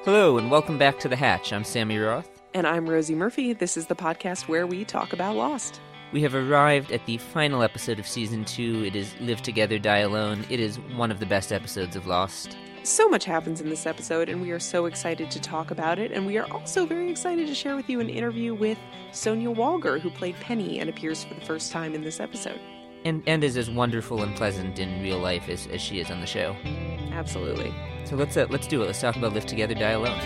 Hello, and welcome back to The Hatch. I'm Sammy Roth. And I'm Rosie Murphy. This is the podcast where we talk about Lost. We have arrived at the final episode of Season 2. It is Live Together, Die Alone. It is one of the best episodes of Lost. So much happens in this episode, and we are so excited to talk about it. And we are also very excited to share with you an interview with Sonya Walger, who played Penny and appears for the first time in this episode. And is as wonderful and pleasant in real life as she is on the show. Absolutely. So let's do it. Let's talk about Live Together, Die Alone.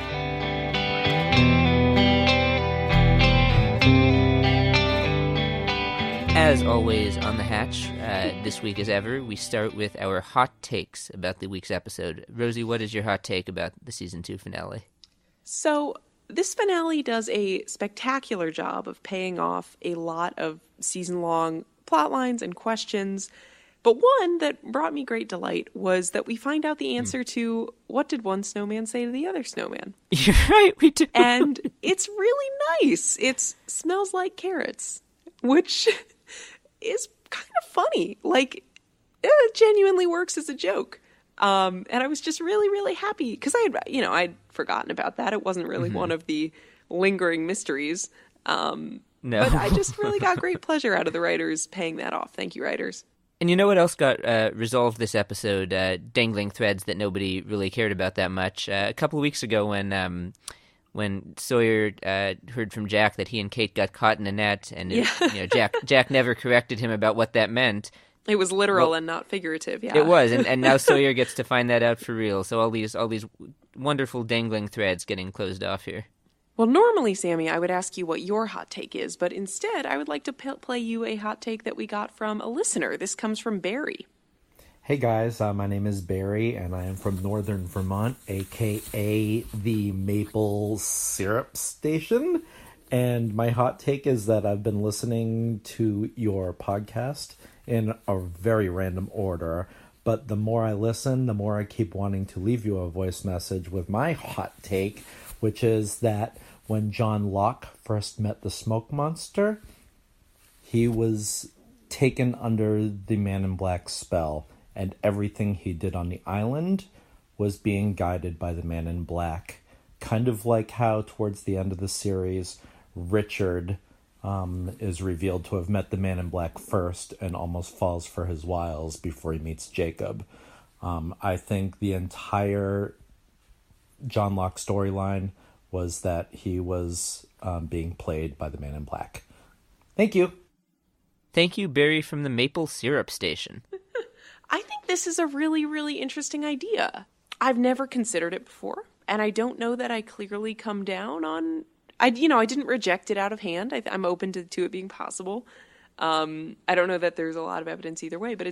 As always on The Hatch, this week as ever, we start with our hot takes about the week's episode. Rosie, what is your hot take about the Season 2 finale? So, this finale does a spectacular job of paying off a lot of season-long plot lines and questions. But one that brought me great delight was that we find out the answer to what did one snowman say to the other snowman? You're right, we do. And it's really nice. It smells like carrots, which is kind of funny. Like, it genuinely works as a joke. And I was just really, really happy because I'd forgotten about that. It wasn't really one of the lingering mysteries. No. But I just really got great pleasure out of the writers paying that off. Thank you, writers. And you know what else got resolved this episode? Dangling threads that nobody really cared about that much. A couple of weeks ago when Sawyer heard from Jack that he and Kate got caught in a net, and Jack never corrected him about what that meant. It was literal and not figurative, yeah. It was, and now Sawyer gets to find that out for real. So all these wonderful dangling threads getting closed off here. Well, normally, Sammy, I would ask you what your hot take is, but instead, I would like to play you a hot take that we got from a listener. This comes from Barry. Hey guys, my name is Barry, and I am from Northern Vermont, aka the Maple Syrup Station. And my hot take is that I've been listening to your podcast in a very random order, but the more I listen, the more I keep wanting to leave you a voice message with my hot take, which is that when John Locke first met the smoke monster, he was taken under the Man in Black spell, and everything he did on the island was being guided by the Man in Black. Kind of like how towards the end of the series, Richard is revealed to have met the Man in Black first and almost falls for his wiles before he meets Jacob. I think the entire John Locke storyline was that he was being played by the Man in Black. Thank you. Thank you, Barry from the Maple Syrup Station. I think this is a really, really interesting idea. I've never considered it before, and I don't know that I clearly come down on... I didn't reject it out of hand. I'm open to it being possible. I don't know that there's a lot of evidence either way, but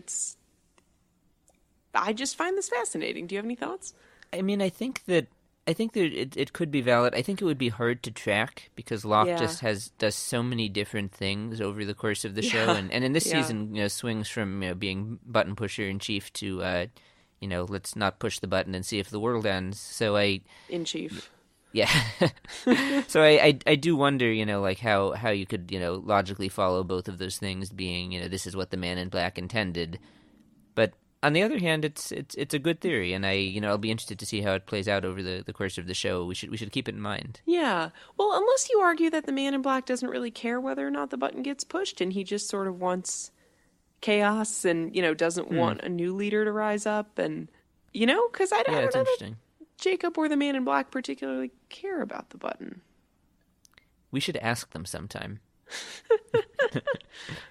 I just find this fascinating. Do you have any thoughts? I mean, I think that it could be valid. I think it would be hard to track because Locke just does so many different things over the course of the show, and in this season, swings from being button pusher in chief to let's not push the button and see if the world ends. So in chief, yeah. So I do wonder, like how you could logically follow both of those things being this is what the Man in Black intended, but. On the other hand, it's a good theory, and I'll be interested to see how it plays out over the course of the show. We should keep it in mind. Yeah. Well, unless you argue that the Man in Black doesn't really care whether or not the button gets pushed, and he just sort of wants chaos and, doesn't want a new leader to rise up, and, because I don't know that Jacob or the Man in Black particularly care about the button. We should ask them sometime.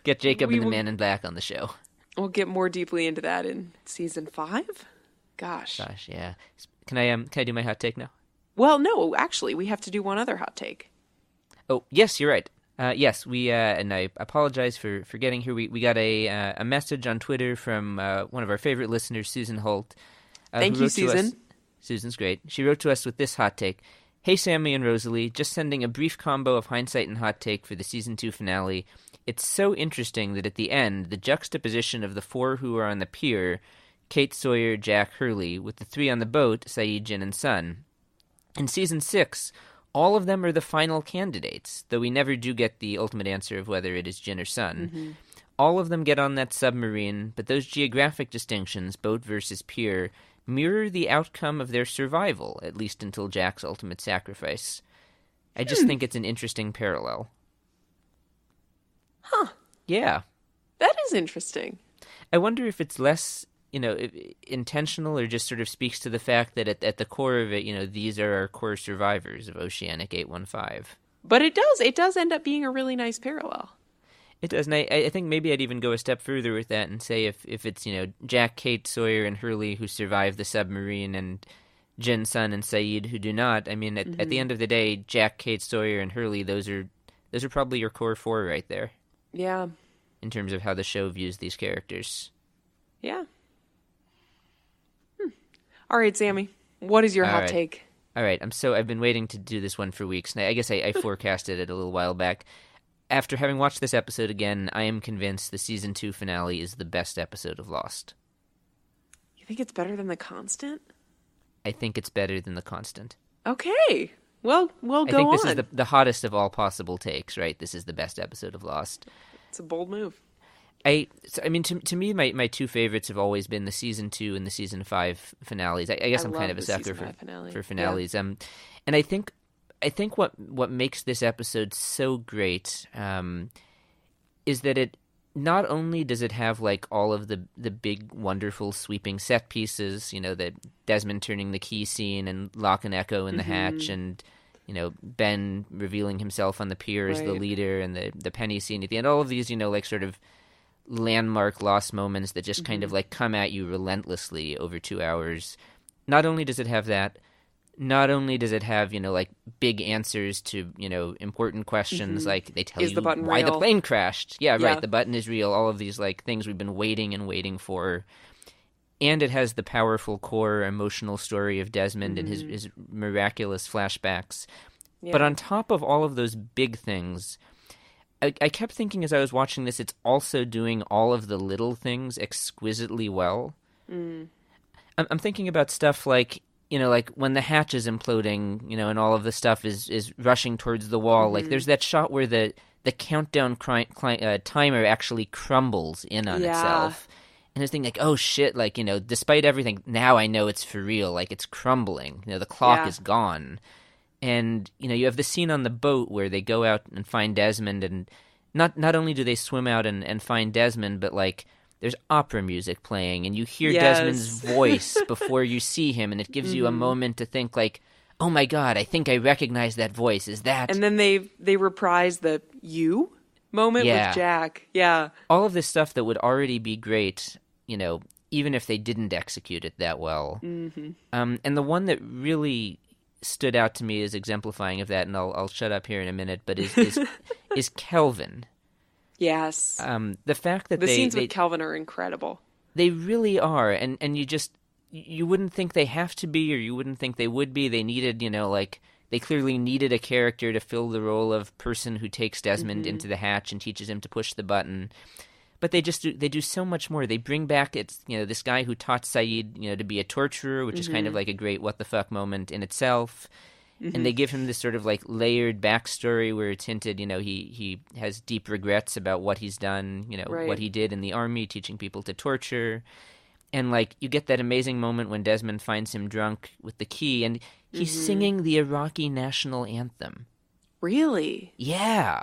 Get Jacob and the Man in Black on the show. We'll get more deeply into that in season 5. Gosh, yeah. Can I do my hot take now? Well, no, actually, we have to do one other hot take. Oh, yes, you're right. Yes, we and I apologize for getting here. We got a message on Twitter from one of our favorite listeners, Susan Holt. Thank you, Susan. Susan's great. She wrote to us with this hot take. Hey, Sammy and Rosalie, just sending a brief combo of hindsight and hot take for the Season 2 finale. It's so interesting that at the end, the juxtaposition of the 4 who are on the pier, Kate, Sawyer, Jack, Hurley, with the 3 on the boat, Saeed, Jin, and Sun. In Season 6, all of them are the final candidates, though we never do get the ultimate answer of whether it is Jin or Sun. Mm-hmm. All of them get on that submarine, but those geographic distinctions, boat versus pier, mirror the outcome of their survival, at least until Jack's ultimate sacrifice. I just think it's an interesting parallel. Huh. Yeah. That is interesting. I wonder if it's less, intentional or just sort of speaks to the fact that at the core of it, these are our core survivors of Oceanic 815. But it does end up being a really nice parallel. It does, and I think maybe I'd even go a step further with that and say if it's, Jack, Kate, Sawyer, and Hurley who survive the submarine, and Jin, Sun, and Saeed who do not, I mean, at the end of the day, Jack, Kate, Sawyer, and Hurley, those are probably your core four right there. Yeah. In terms of how the show views these characters. Yeah. All right, Sammy, what is your hot take? All right, I've been waiting to do this one for weeks, and I guess I forecasted it a little while back. After having watched this episode again, I am convinced the season 2 finale is the best episode of Lost. You think it's better than The Constant? I think it's better than The Constant. Okay. Well, go on. I think this is the hottest of all possible takes, right? This is the best episode of Lost. It's a bold move. I mean, to me, my two favorites have always been the season 2 and the season 5 finales. I guess I'm kind of a sucker for finales. Yeah. And I think what makes this episode so great is that it not only does it have like all of the big, wonderful, sweeping set pieces, the Desmond turning the key scene and Locke and Echo in the hatch, and Ben revealing himself on the pier as the leader, and the Penny scene at the end. All of these, like sort of landmark Lost moments that just kind of like come at you relentlessly over 2 hours. Not only does it have that, not only does it have, like big answers to, important questions, like they tell you why the plane crashed. Yeah, right. The button is real. All of these like things we've been waiting for. And it has the powerful core emotional story of Desmond and his miraculous flashbacks. Yeah. But on top of all of those big things, I kept thinking as I was watching this, it's also doing all of the little things exquisitely well. I'm thinking about stuff like, like when the hatch is imploding, and all of the stuff is rushing towards the wall. Like there's that shot where the countdown timer actually crumbles in on itself. And it's thinking like, oh shit, like, despite everything, now I know it's for real. Like it's crumbling. The clock is gone. And, you have the scene on the boat where they go out and find Desmond, and not only do they swim out and find Desmond, but like there's opera music playing, and you hear Desmond's voice before you see him, and it gives you a moment to think like, oh my god, I think I recognize that voice. Is that? And then they reprise the you moment with Jack. Yeah. All of this stuff that would already be great, even if they didn't execute it that well. And the one that really stood out to me as exemplifying of that, and I'll shut up here in a minute, but is Kelvin. Yes. The fact that the scenes with Kelvin are incredible. They really are, and you wouldn't think they have to be, or you wouldn't think they would be. They needed, they clearly needed a character to fill the role of person who takes Desmond into the hatch and teaches him to push the button. But they do so much more. They bring back this guy who taught Saeed to be a torturer, which is kind of like a great what the fuck moment in itself. And they give him this sort of like layered backstory where it's hinted he has deep regrets about what he's done, what he did in the army, teaching people to torture. And like you get that amazing moment when Desmond finds him drunk with the key, and he's singing the Iraqi national anthem. Really? Yeah.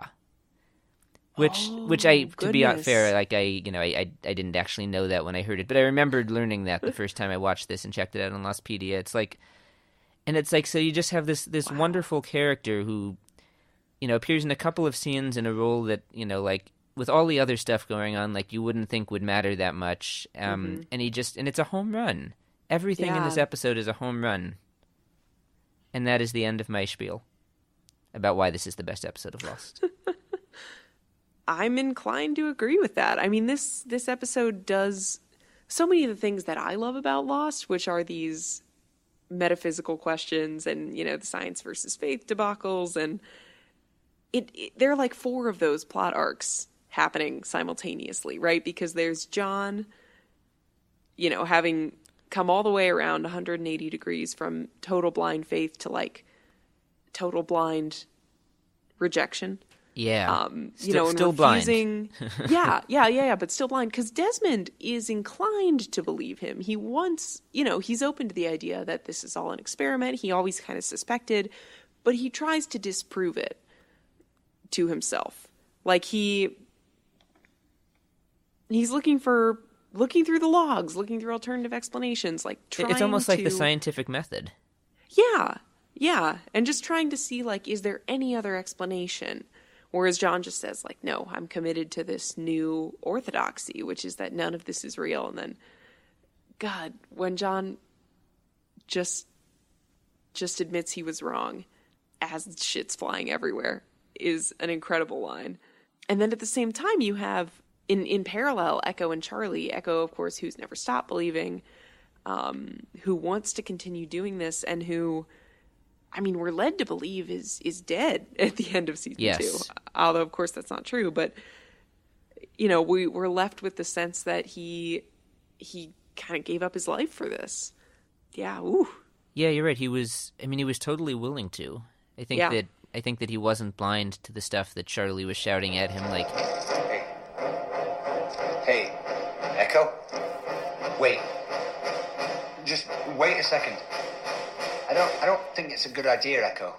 Which I, to be fair, like I didn't actually know that when I heard it, but I remembered learning that the first time I watched this and checked it out on Lostpedia. It's like, so you just have this wonderful character who, appears in a couple of scenes in a role that, like with all the other stuff going on, like you wouldn't think would matter that much. And it's a home run. Everything in this episode is a home run. And that is the end of my spiel about why this is the best episode of Lost. I'm inclined to agree with that. I mean, this episode does so many of the things that I love about Lost, which are these metaphysical questions and, the science versus faith debacles. And there are like 4 of those plot arcs happening simultaneously, right? Because there's John, having come all the way around 180 degrees from total blind faith to like total blind rejection. Yeah. And Still refusing. blind. yeah, but still blind. Because Desmond is inclined to believe him. He wants, he's open to the idea that this is all an experiment. He always kind of suspected, but he tries to disprove it to himself. Like he's looking through the logs, looking through alternative explanations, like trying It's almost like the scientific method. Yeah, and just trying to see, like, is there any other explanation? Whereas John just says, like, no, I'm committed to this new orthodoxy, which is that none of this is real. And then, God, when John just admits he was wrong as shit's flying everywhere is an incredible line. And then at the same time, you have, in parallel, Echo and Charlie. Echo, of course, who's never stopped believing, who wants to continue doing this, and who, I mean, we're led to believe is dead at the end of season 2. Although, of course, that's not true. But, we're left with the sense that he kind of gave up his life for this. Yeah, ooh. Yeah, you're right. He was totally willing to. I think that he wasn't blind to the stuff that Charlie was shouting at him, like, Hey, Echo? Wait. Just wait a second. I don't think it's a good idea, Echo.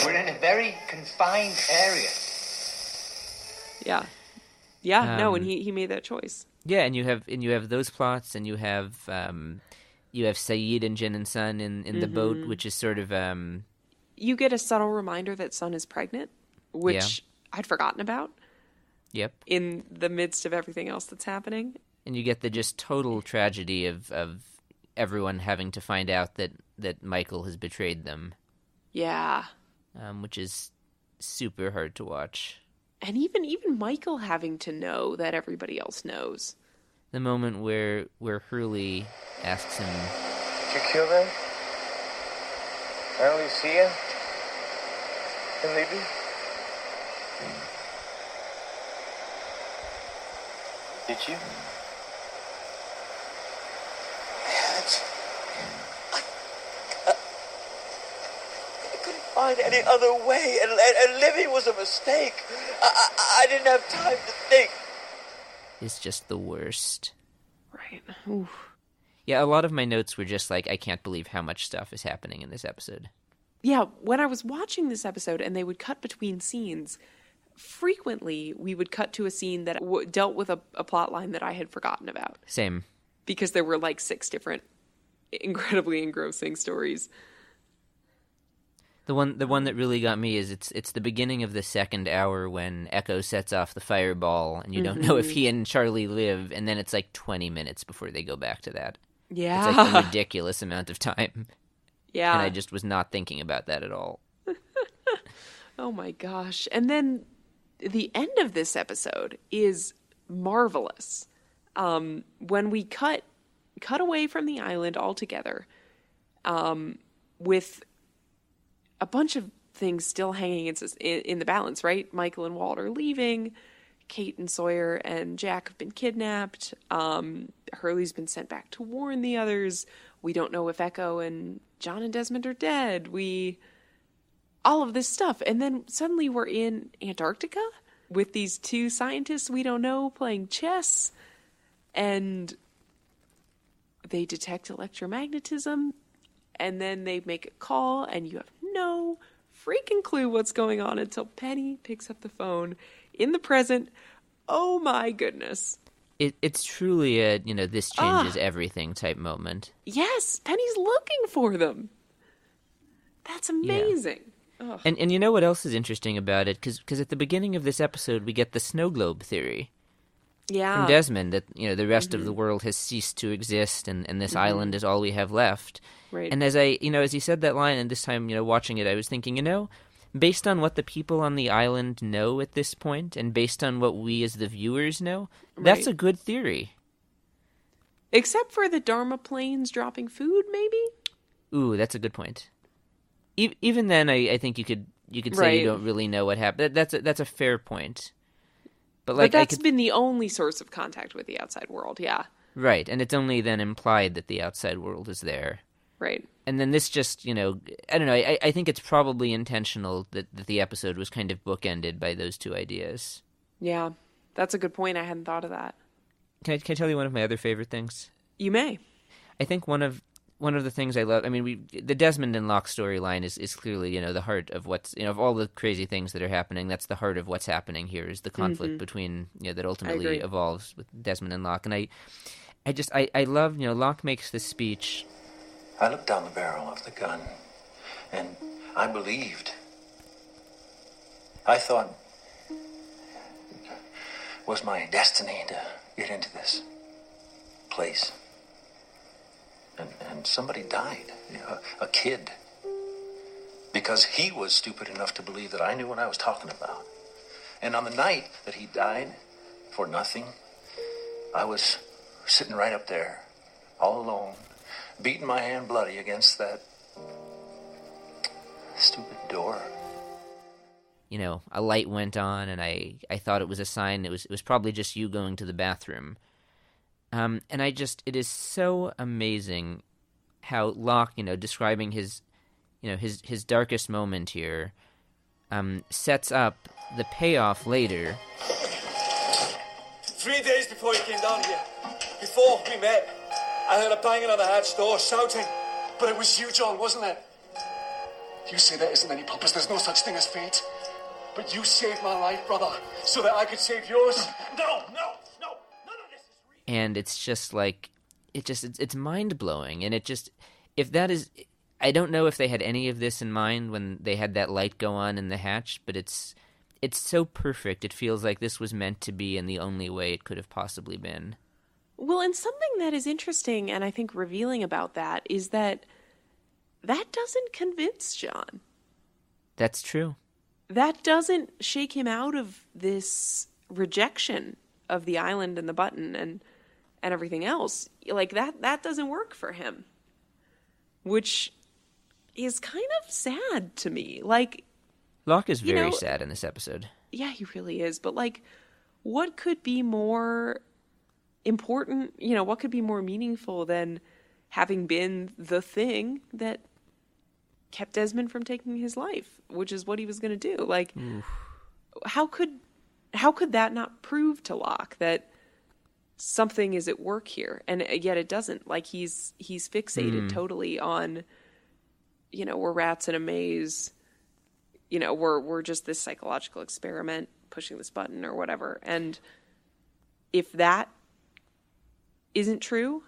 We're in a very confined area. Yeah. And he made that choice. Yeah, and you have those plots, and you have Saeed and Jin and Sun in the boat, which is sort of you get a subtle reminder that Sun is pregnant, which I'd forgotten about. Yep. In the midst of everything else that's happening. And you get the just total tragedy of everyone having to find out that Michael has betrayed them. Yeah. Which is super hard to watch. And even Michael having to know that everybody else knows. The moment where Hurley asks him, Did you kill them? I only see you and Libby. Did you? I couldn't find any other way, and living was a mistake. I didn't have time to think. It's just the worst. Right. Oof. Yeah, a lot of my notes were just like, I can't believe how much stuff is happening in this episode. Yeah, when I was watching this episode and they would cut between scenes, frequently we would cut to a scene that dealt with a plot line that I had forgotten about. Same. Because there were like 6 different incredibly engrossing stories. The one that really got me is it's the beginning of the second hour when Echo sets off the fireball and you don't know if he and Charlie live, and then it's like 20 minutes before they go back to that. Yeah. It's like a ridiculous amount of time. Yeah. And I just was not thinking about that at all. Oh my gosh. And then the end of this episode is marvelous. When we cut away from the island altogether, with a bunch of things still hanging in the balance, right? Michael and Walt are leaving. Kate and Sawyer and Jack have been kidnapped. Hurley's been sent back to warn the others. We don't know if Echo and John and Desmond are dead. All of this stuff. And then suddenly we're in Antarctica with these 2 scientists we don't know playing chess. And they detect electromagnetism. And then they make a call, and you have no freaking clue what's going on until Penny picks up the phone in the present. Oh my goodness. It's truly a, this changes everything type moment. Yes, Penny's looking for them. That's amazing. Yeah. And you know what else is interesting about it? Because at the beginning of this episode, we get the snow globe theory. Yeah. From Desmond, that the rest of the world has ceased to exist, and this island is all we have left. Right. And as he said that line, and this time, watching it, I was thinking, based on what the people on the island know at this point, and based on what we as the viewers know, that's a good theory. Except for the Dharma planes dropping food, maybe? Ooh, that's a good point. Even then, I think you could say you don't really know what happened. That's a fair point. But that's been the only source of contact with the outside world, yeah. Right, and it's only then implied that the outside world is there. Right. And then this just, I don't know, I think it's probably intentional that the episode was kind of bookended by those two ideas. Yeah, that's a good point. I hadn't thought of that. Can I tell you one of my other favorite things? You may. I think one of the things I love, the Desmond and Locke storyline is clearly, the heart of what's, of all the crazy things that are happening, that's the heart of what's happening here, is the conflict between, that ultimately evolves with Desmond and Locke. And I love, Locke makes this speech. I looked down the barrel of the gun, and I believed. I thought it was my destiny to get into this place. And somebody died, a kid, because he was stupid enough to believe that I knew what I was talking about. And on the night that he died, for nothing, I was sitting right up there, all alone, beating my hand bloody against that stupid door. A light went on, and I thought it was a sign. It was probably just you going to the bathroom. And it is so amazing how Locke, describing his darkest moment here, sets up the payoff later. 3 days before you came down here, before we met, I heard a banging on the hatch door, shouting. But it was you, John, wasn't it? You say there isn't any purpose, there's no such thing as fate. But you saved my life, brother, so that I could save yours. No. And it's just like, it's mind-blowing. And if that is, I don't know if they had any of this in mind when they had that light go on in the hatch, but it's so perfect. It feels like this was meant to be in the only way it could have possibly been. Well, and something that is interesting and I think revealing about that is that doesn't convince John. That's true. That doesn't shake him out of this rejection of the island and the button and everything else. Like, that doesn't work for him. Which is kind of sad to me. Like, Locke is very sad in this episode. Yeah, he really is. But, like, what could be more important, what could be more meaningful than having been the thing that kept Desmond from taking his life, which is what he was going to do. Like, how could that not prove to Locke that something is at work here? And yet it doesn't. Like, he's fixated totally on, we're rats in a maze. We're just this psychological experiment pushing this button or whatever. And if that isn't true,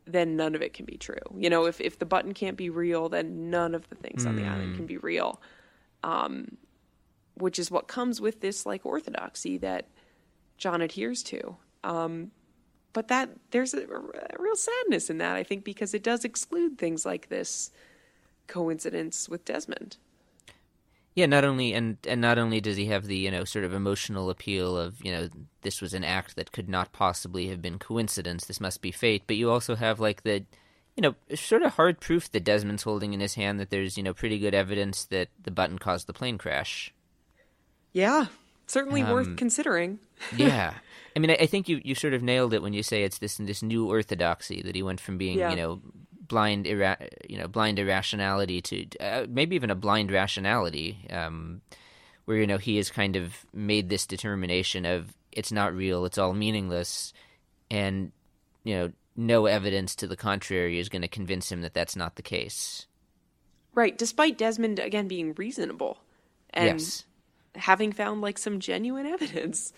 then none of it can be true. If the button can't be real, then none of the things on the island can be real. Which is what comes with this, like, orthodoxy that John adheres to. But that there's a real sadness in that, I think, because it does exclude things like this coincidence with Desmond. Yeah, not only does he have the, sort of emotional appeal of, this was an act that could not possibly have been coincidence, this must be fate, but you also have, like, the, sort of hard proof that Desmond's holding in his hand that there's, pretty good evidence that the button caused the plane crash. Yeah, certainly worth considering. Yeah. I think you sort of nailed it when you say it's this new orthodoxy that he went from being, blind irrationality to maybe even a blind rationality, where he has kind of made this determination of it's not real, it's all meaningless, and no evidence to the contrary is going to convince him that that's not the case. Right, despite Desmond again being reasonable and having found, like, some genuine evidence.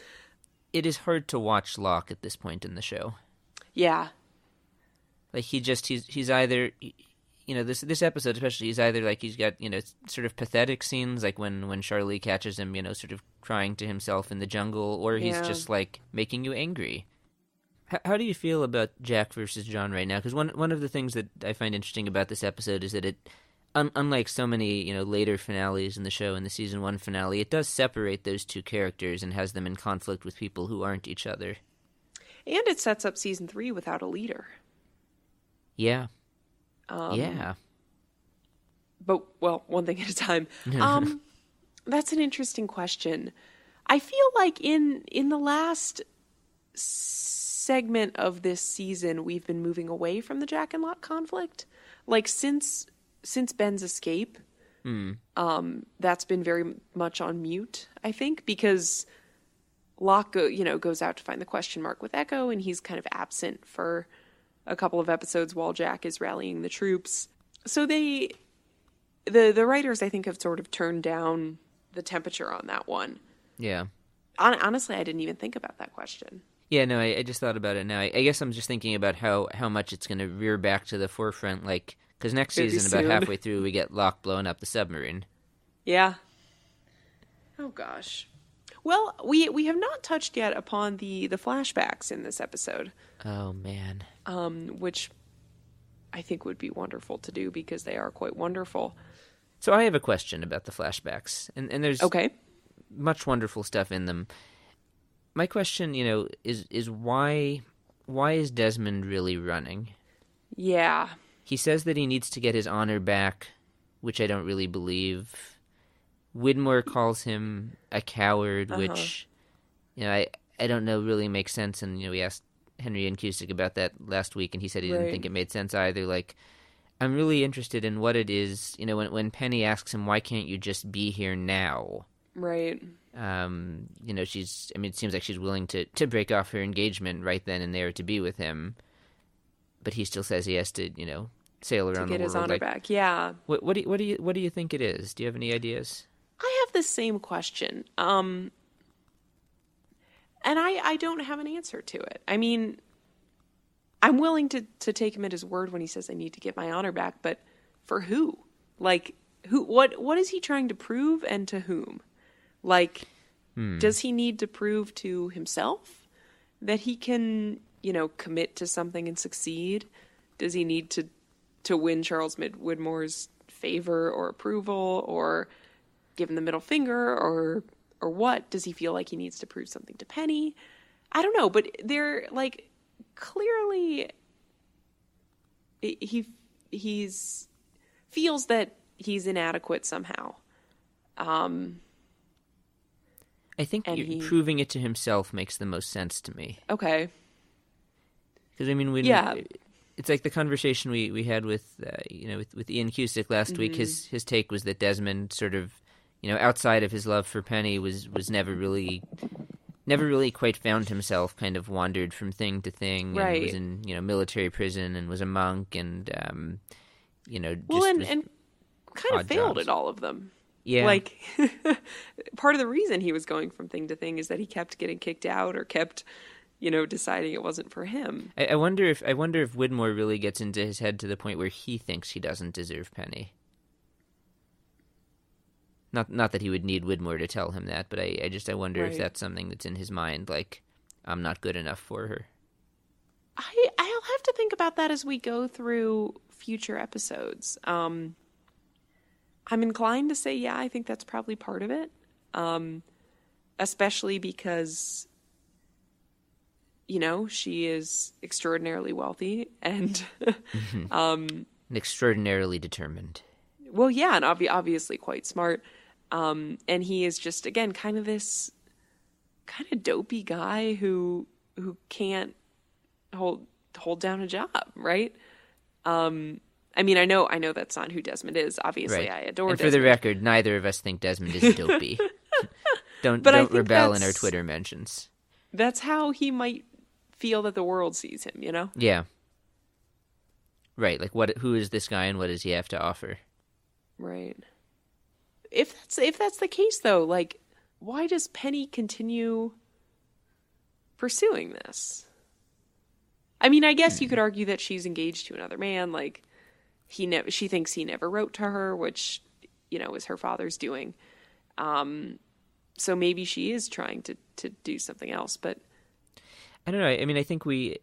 It is hard to watch Locke at this point in the show. Yeah. Like, he's either, this episode especially, he's either, like, he's got, sort of pathetic scenes, like when Charlie catches him, sort of crying to himself in the jungle, or he's just, like, making you angry. How do you feel about Jack versus John right now? Because one of the things that I find interesting about this episode is that it, unlike so many, later finales in the show, in the season 1 finale, it does separate those two characters and has them in conflict with people who aren't each other. And it sets up season 3 without a leader. Yeah. But, well, one thing at a time. That's an interesting question. I feel like in the last segment of this season, we've been moving away from the Jack and Locke conflict. like since Ben's escape, that's been very much on mute, I think, because Locke goes out to find the question mark with Echo, and he's kind of absent for a couple of episodes while Jack is rallying the troops. So the writers, I think, have sort of turned down the temperature on that one. Yeah. Honestly, I didn't even think about that question. Yeah, no, I just thought about it now. I guess I'm just thinking about how much it's going to rear back to the forefront, like, because next season, about halfway through, we get Locke blowing up the submarine. Yeah. Oh, gosh. Well, we have not touched yet upon the flashbacks in this episode. Oh, man. Which I think would be wonderful to do because they are quite wonderful. So I have a question about the flashbacks, and there's much wonderful stuff in them. My question, is why is Desmond really running? Yeah. He says that he needs to get his honor back, which I don't really believe. Widmore calls him a coward, which, I don't know really makes sense. And, we asked Henry and Cusick about that last week, and he said he didn't think it made sense either. Like, I'm really interested in what it is, when Penny asks him, why can't you just be here now? Right. It seems like she's willing to break off her engagement right then and there to be with him, but he still says he has to, sail around the world. To get his honor back, yeah. What do you think it is? Do you have any ideas? I have the same question, and I don't have an answer to it. I mean, I'm willing to take him at his word when he says I need to get my honor back, but for who? Like, who? What is he trying to prove, and to whom? Like, does he need to prove to himself that he can, commit to something and succeed? Does he need to win Charles Widmore's favor or approval, or give him the middle finger, or what? Does he feel like he needs to prove something to Penny? I don't know, but they're like, clearly he's feels that he's inadequate somehow. I think proving it to himself makes the most sense to me. Okay. Because it's like the conversation we had with Ian Cusick last week. His take was that Desmond sort of, outside of his love for Penny, was never really quite found himself. Kind of wandered from thing to thing, right? And was in military prison and was a monk, and and kind of failed at all of them. Yeah. Like, part of the reason he was going from thing to thing is that he kept getting kicked out, or kept, deciding it wasn't for him. I wonder if Widmore really gets into his head to the point where he thinks he doesn't deserve Penny. Not that he would need Widmore to tell him that, but I wonder if that's something that's in his mind, like, I'm not good enough for her. I'll have to think about that as we go through future episodes. I'm inclined to say, yeah, I think that's probably part of it. Especially because, she is extraordinarily wealthy and and extraordinarily determined. Well, yeah, and obviously quite smart. And he is just, again, kind of this kind of dopey guy who can't hold down a job, right? I mean, I know that's not who Desmond is. Obviously, right. I adore and Desmond. For the record, neither of us think Desmond is dopey. Don't rebel in our Twitter mentions. That's how he might feel that the world sees him, Yeah. Right, like who is this guy and what does he have to offer? Right. If that's the case, though, like, why does Penny continue pursuing this? I mean, I guess you could argue that she's engaged to another man, like, she thinks he never wrote to her, which, is her father's doing. So maybe she is trying to do something else, but I don't know. I mean, I think we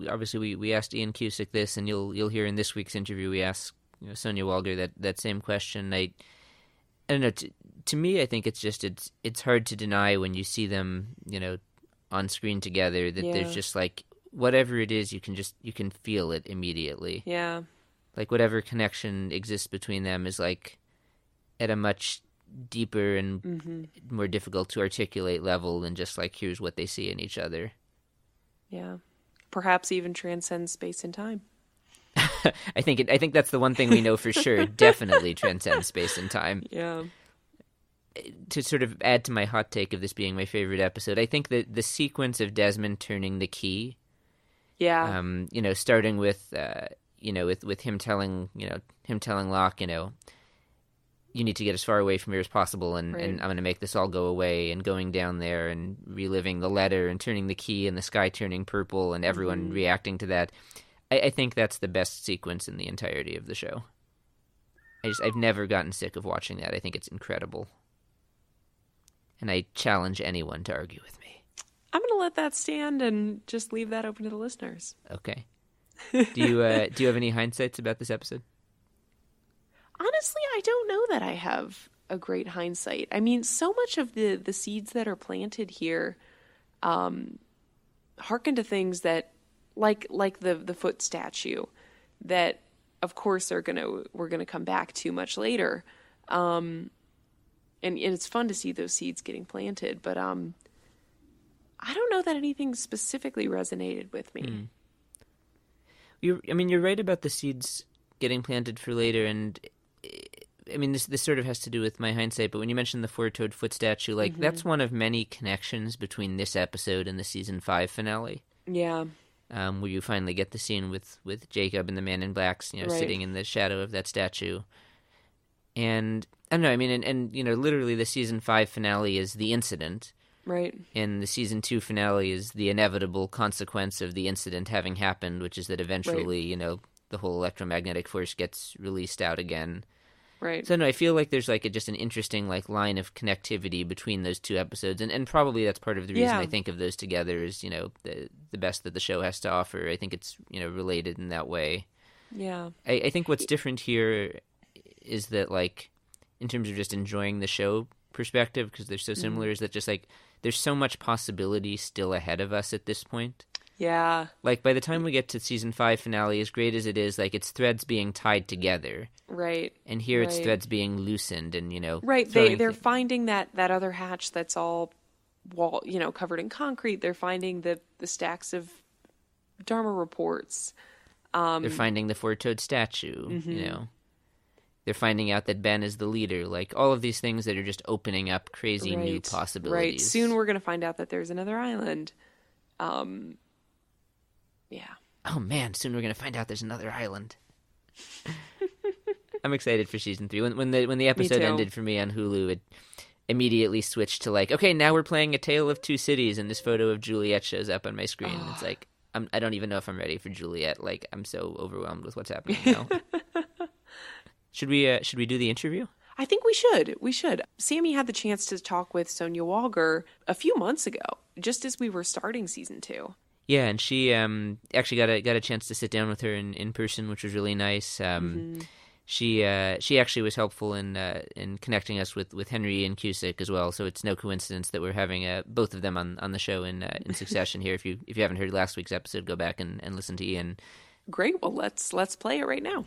obviously asked Ian Cusick this, and you'll hear in this week's interview we asked Sonya Walger that same question. I don't know. To me, I think it's hard to deny when you see them, on screen together that there's just like whatever it is, you can feel it immediately. Yeah. Like whatever connection exists between them is like at a much deeper and more difficult to articulate level than just like here's what they see in each other. Yeah. Perhaps even transcends space and time. I think that's the one thing we know for sure. Definitely transcends space and time. Yeah. To sort of add to my hot take of this being my favorite episode, I think that the sequence of Desmond turning the key, Yeah. Starting with with him telling Locke, you need to get as far away from here as possible, and I'm going to make this all go away, and going down there and reliving the letter and turning the key and the sky turning purple and everyone reacting to that. I think that's the best sequence in the entirety of the show. I've never gotten sick of watching that. I think it's incredible. And I challenge anyone to argue with me. I'm going to let that stand and just leave that open to the listeners. Okay. Do you have any hindsights about this episode? Honestly, I don't know that I have a great hindsight. I mean, so much of the seeds that are planted here harken to things that, like the foot statue, that of course we're gonna come back to much later. And it's fun to see those seeds getting planted, but I don't know that anything specifically resonated with me. You're right about the seeds getting planted for later, and I mean this sort of has to do with my hindsight. But when you mentioned the four-toed foot statue, that's one of many connections between this episode and the season 5 finale. Yeah, where you finally get the scene with Jacob and the Man in Blacks, sitting in the shadow of that statue, and. I don't know, I mean, and literally the season 5 finale is the incident. Right. And the season 2 finale is the inevitable consequence of the incident having happened, which is that eventually, the whole electromagnetic force gets released out again. Right. So no, I feel like there's just an interesting line of connectivity between those two episodes, and probably that's part of the reason I think of those together is, the best that the show has to offer. I think it's, related in that way. Yeah. I think what's different here is that, in terms of just enjoying the show perspective, because they're so similar, is that just there's so much possibility still ahead of us at this point. Yeah. By the time we get to season 5 finale, as great as it is, it's threads being tied together. Right. And here it's threads being loosened and, Right. They're finding that other hatch that's all covered in concrete. They're finding the stacks of Dharma reports. They're finding the four-toed statue, They're finding out that Ben is the leader. All of these things that are just opening up crazy new possibilities. Right. Soon we're going to find out that there's another island. Yeah. Oh, man. Soon we're going to find out there's another island. I'm excited for season 3. When the episode ended for me on Hulu, it immediately switched to okay, now we're playing A Tale of Two Cities, and this photo of Juliet shows up on my screen. Oh. It's I don't even know if I'm ready for Juliet. I'm so overwhelmed with what's happening now. Should we do the interview? I think we should. We should. Sammy had the chance to talk with Sonya Walger a few months ago, just as we were starting season 2. Yeah, and she actually got a chance to sit down with her in person, which was really nice. She actually was helpful in connecting us with Henry and Cusick as well. So it's no coincidence that we're having both of them on the show in succession here. If you haven't heard last week's episode, go back and listen to Ian. Great. Well, let's play it right now.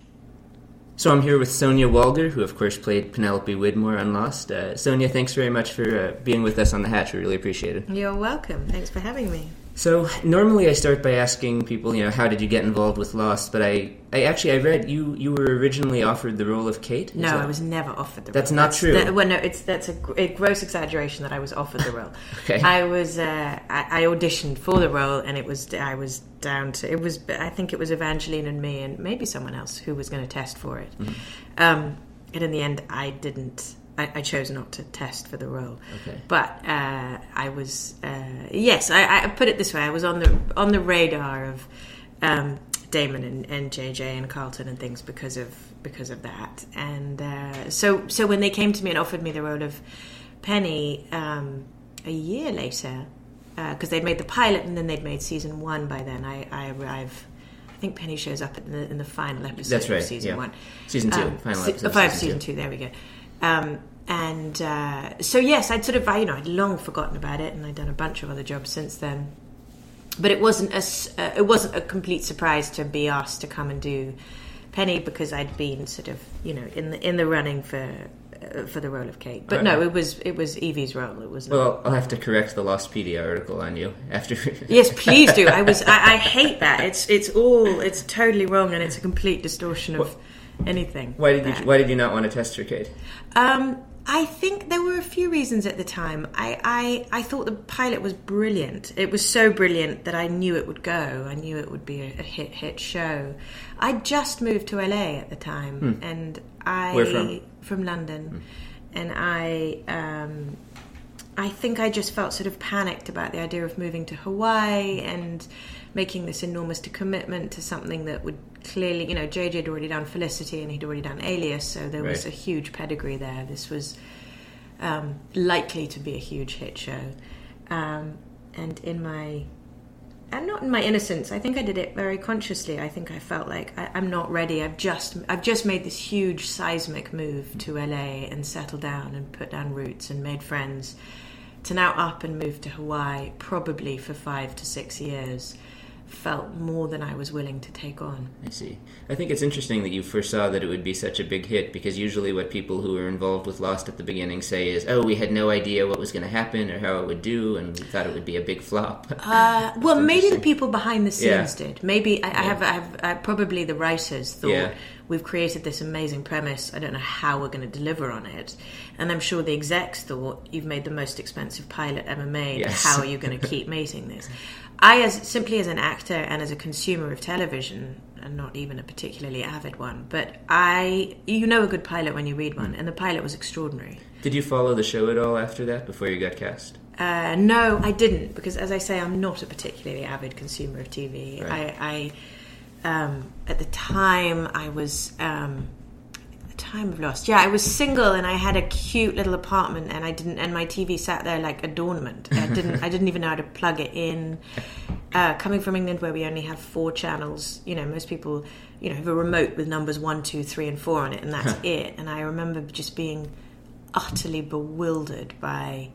So I'm here with Sonya Walger, who of course played Penelope Widmore on Lost. Sonya, thanks very much for being with us on The Hatch. We really appreciate it. You're welcome. Thanks for having me. So normally I start by asking people, how did you get involved with Lost? But I read you were originally offered the role of Kate? No, I was never offered the role. That's not true. That's a gross exaggeration that I was offered the role. Okay. I auditioned for the role, and I think it was Evangeline and me and maybe someone else who was going to test for it. Mm-hmm. And in the end, I didn't. I chose not to test for the role. Okay. But I was I put it this way: I was on the radar of Damon and JJ and Carlton and things because of that. And so when they came to me and offered me the role of Penny a year later, because they'd made the pilot and then they'd made season 1 by then, I arrive. I think Penny shows up in the final episode of season 1. Season 2, final episode. Season 2. There we go. So yes, I'd long forgotten about it, and I'd done a bunch of other jobs since then. But it wasn't a complete surprise to be asked to come and do Penny, because I'd been in the running for for the role of Kate. But no, it was Evie's role. It was not. Well, I'll have to correct the Lostpedia article on you after. Yes, please do. I hate that. It's totally wrong, and it's a complete distortion of anything. Why did you not want to test her, Kate? I think there were a few reasons at the time. I thought the pilot was brilliant. It was so brilliant that I knew it would go. I knew it would be a hit show. I just moved to LA at the time, and Where from London, and I think I just felt sort of panicked about the idea of moving to Hawaii and making this enormous commitment to something that would clearly, JJ had already done Felicity and he'd already done Alias, so there was a huge pedigree there. This was likely to be a huge hit show. And not in my innocence, I think I did it very consciously. I think I felt like I'm not ready. I've just made this huge seismic move to LA and settled down and put down roots and made friends. To now up and move to Hawaii, probably for 5 to 6 years, felt more than I was willing to take on. I see. I think it's interesting that you foresaw that it would be such a big hit, because usually what people who were involved with Lost at the beginning say is, oh, we had no idea what was going to happen or how it would do, and we thought it would be a big flop. Well, maybe the people behind the scenes did. Maybe I have probably the writers thought, we've created this amazing premise, I don't know how we're going to deliver on it. And I'm sure the execs thought, you've made the most expensive pilot ever made, Yes. how are you going to keep making this? I, simply as an actor and as a consumer of television, and not even a particularly avid one, but a good pilot when you read one, and the pilot was extraordinary. Did you follow the show at all after that, before you got cast? No, I didn't, because as I say, I'm not a particularly avid consumer of TV. Right. At the time, I was... time of Lost. Yeah, I was single and I had a cute little apartment, and my TV sat there like adornment. I didn't even know how to plug it in. Coming from England, where we only have 4 channels, most people, have a remote with numbers 1, 2, 3, and 4 on it, and that's it. And I remember just being utterly bewildered by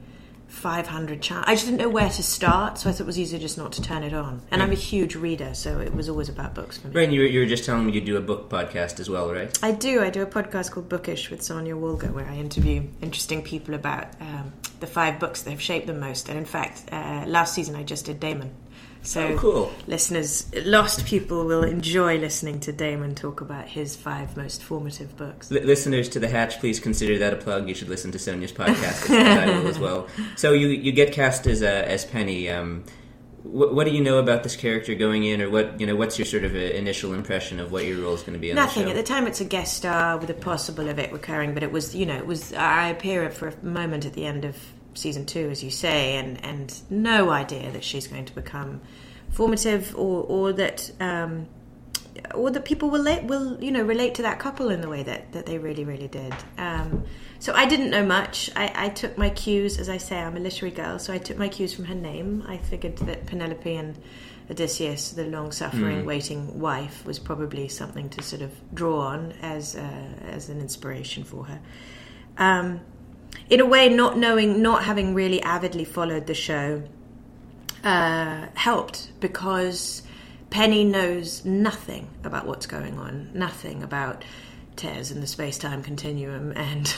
500 channels. I just didn't know where to start, so I thought it was easier just not to turn it on. And I'm a huge reader, so it was always about books for me. Right, and you were just telling me you do a book podcast as well, right? I do a podcast called Bookish with Sonya Walger, where I interview interesting people about the 5 books that have shaped them most. And in fact, last season I just did Damon. So cool. Listeners, Lost people will enjoy listening to Damon talk about his 5 most formative books. Listeners to The Hatch, please consider that a plug. You should listen to Sonia's podcast. It's valuable as well. So you get cast as Penny. What do you know about this character going in, or what's your sort of initial impression of what your role is going to be on Nothing. the show? At the time, it's a guest star with a possible of it recurring, but it was I appear for a moment at the end of season 2, as you say, and no idea that she's going to become formative, or that people will relate to that couple in the way that they really, really did. So I didn't know much. I took my cues, as I say, I'm a literary girl, so I took my cues from her name. I figured that Penelope and Odysseus, the long-suffering, waiting wife, was probably something to sort of draw on as an inspiration for her. In a way, not having really avidly followed the show helped, because Penny knows nothing about what's going on, nothing about tears in the space-time continuum and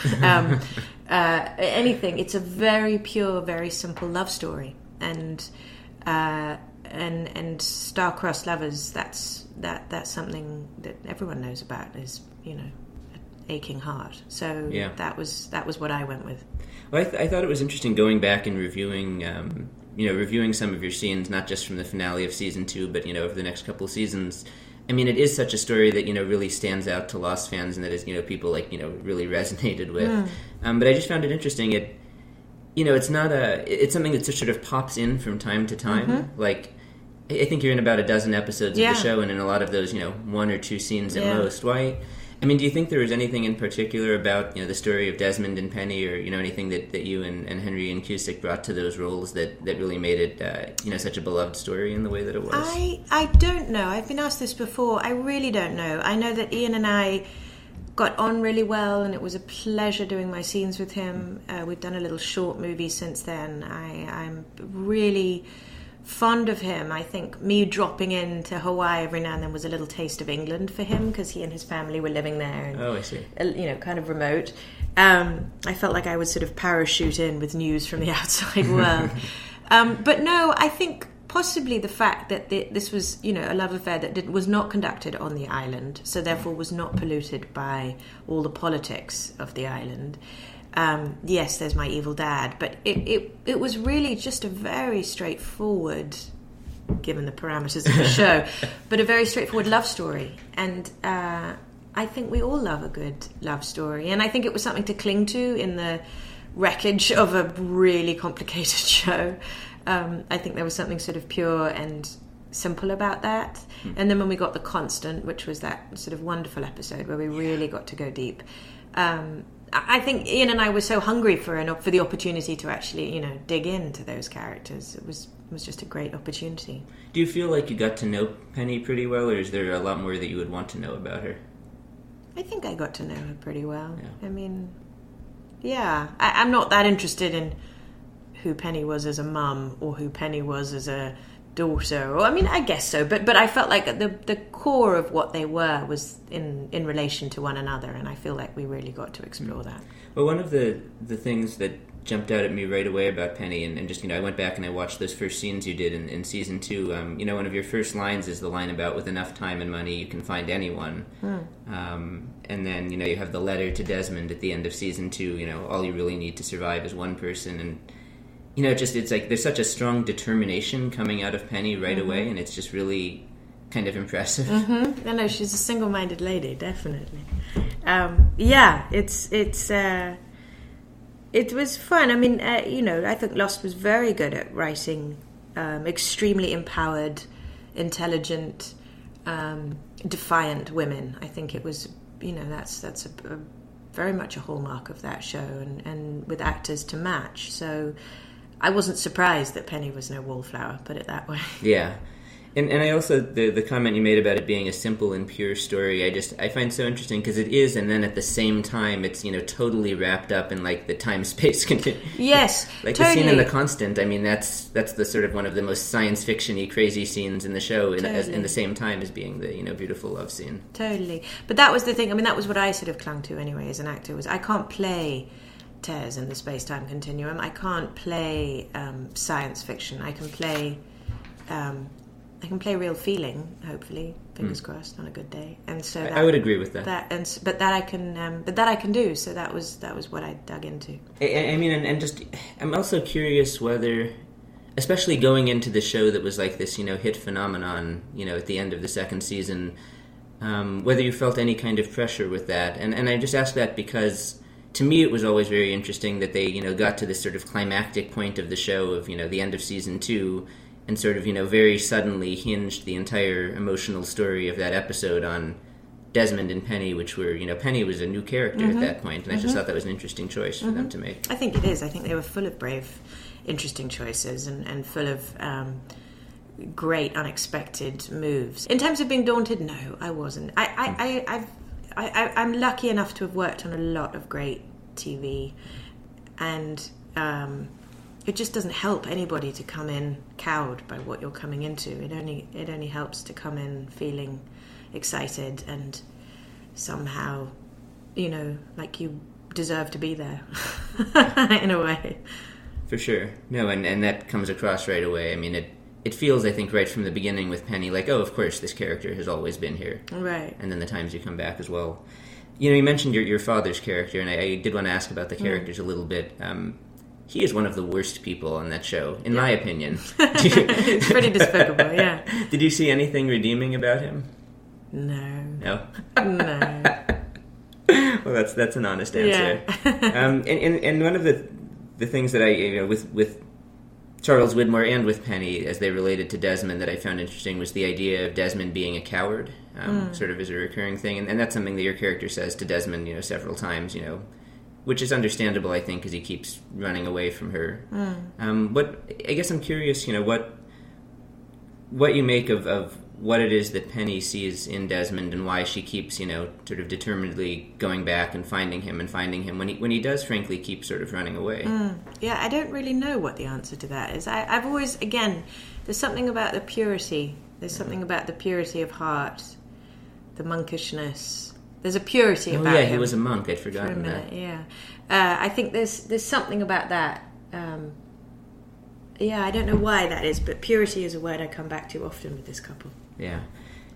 anything. It's a very pure, very simple love story, and star-crossed lovers. That's something that everyone knows about. Is aching heart. So that was what I went with. Well, I thought it was interesting going back and reviewing some of your scenes, not just from the finale of season 2, but over the next couple of seasons. I mean, it is such a story that really stands out to Lost fans, and that is people really resonated with. But I just found it interesting. It's something that just sort of pops in from time to time. Mm-hmm. Like, I think you're in about a dozen episodes of the show, and in a lot of those, 1 or 2 scenes at most. Why? I mean, do you think there was anything in particular about the story of Desmond and Penny, or anything that you and Henry and Cusick brought to those roles that really made it such a beloved story in the way that it was? I don't know. I've been asked this before. I really don't know. I know that Ian and I got on really well, and it was a pleasure doing my scenes with him. We've done a little short movie since then. I'm really fond of him. I think me dropping into Hawaii every now and then was a little taste of England for him, because he and his family were living there. And, I see. Kind of remote. I felt like I would sort of parachute in with news from the outside world. But no, I think possibly the fact that this was, a love affair that was not conducted on the island, so therefore was not polluted by all the politics of the island. Yes, there's my evil dad, but it was really just a very straightforward, given the parameters of the show, but a very straightforward love story. And I think we all love a good love story, and I think it was something to cling to in the wreckage of a really complicated show. I think there was something sort of pure and simple about that. And then when we got The Constant, which was that sort of wonderful episode where we really got to go deep, I think Ian and I were so hungry for the opportunity to actually, dig into those characters. It was just a great opportunity. Do you feel like you got to know Penny pretty well, or is there a lot more that you would want to know about her? I think I got to know her pretty well. Yeah. I mean, yeah. I'm not that interested in who Penny was as a mum or who Penny was as a daughter. Or, I mean, I guess so, but I felt like the core of what they were was in relation to one another, and I feel like we really got to explore that. Well, one of the things that jumped out at me right away about Penny, and just, I went back and I watched those first scenes you did in season 2. One of your first lines is the line about, with enough time and money, you can find anyone. And then, you have the letter to Desmond at the end of season 2, all you really need to survive is one person. And, it's like there's such a strong determination coming out of Penny right away, and it's just really kind of impressive. I know, she's a single-minded lady, definitely. It was fun. I mean, I think Lost was very good at writing extremely empowered, intelligent, defiant women. I think it was, that's a very much a hallmark of that show, and with actors to match. So I wasn't surprised that Penny was no wallflower, put it that way. Yeah. And I also, the comment you made about it being a simple and pure story, I find so interesting, because it is, and then at the same time, it's, totally wrapped up in, like, the time-space continuum. Yes, like totally. The scene in The Constant, I mean, that's the sort of one of the most science fiction-y, crazy scenes in the show, in the same time as being the, beautiful love scene. Totally. But that was the thing, I mean, that was what I sort of clung to anyway as an actor, was I can't play tears in the space-time continuum. I can't play science fiction. I can play real feeling, hopefully, fingers crossed, on a good day. And so I would agree with that. But that I can do. So that was what I dug into. I mean, and just, I'm also curious whether, especially going into the show that was like this, hit phenomenon, at the end of the second season, whether you felt any kind of pressure with that. And I just ask that because, to me, it was always very interesting that they, got to this sort of climactic point of the show of, the end of season 2, and sort of, very suddenly hinged the entire emotional story of that episode on Desmond and Penny, which were, Penny was a new character at that point, and I just thought that was an interesting choice for them to make. I think it is. I think they were full of brave, interesting choices, and full of great, unexpected moves. In terms of being daunted, no, I wasn't. I'm lucky enough to have worked on a lot of great TV, and it just doesn't help anybody to come in cowed by what you're coming into. It only helps to come in feeling excited and somehow, like you deserve to be there in a way. For sure. No, and that comes across right away. I mean, it feels, I think, right from the beginning with Penny, like, oh, of course, this character has always been here. Right. And then the times you come back as well. You mentioned your father's character, and I did want to ask about the characters a little bit. He is one of the worst people on that show, in my opinion. It's pretty despicable, yeah. Did you see anything redeeming about him? No. No? No. Well, that's an honest answer. Yeah. And one of the things that I, with Charles Widmore and with Penny, as they related to Desmond, that I found interesting was the idea of Desmond being a coward, sort of as a recurring thing. And that's something that your character says to Desmond, several times, which is understandable, I think, because he keeps running away from her. But I guess I'm curious, what you make of what it is that Penny sees in Desmond and why she keeps, sort of determinedly going back and finding him when he does, frankly, keep sort of running away. Yeah, I don't really know what the answer to that is. I've always, again, there's something about the purity. There's something about the purity of heart, the monkishness. There's a purity about him. Oh, yeah, he was a monk. I'd forgotten that. Yeah. I think there's something about that. I don't know why that is, but purity is a word I come back to often with this couple. Yeah.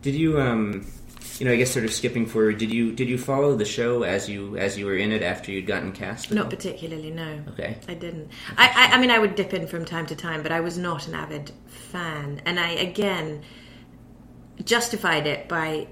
Did you, I guess sort of skipping forward, did you follow the show as you were in it after you'd gotten cast? Not particularly, no. Okay. I didn't. I mean, I would dip in from time to time, but I was not an avid fan. And I, again, justified it by,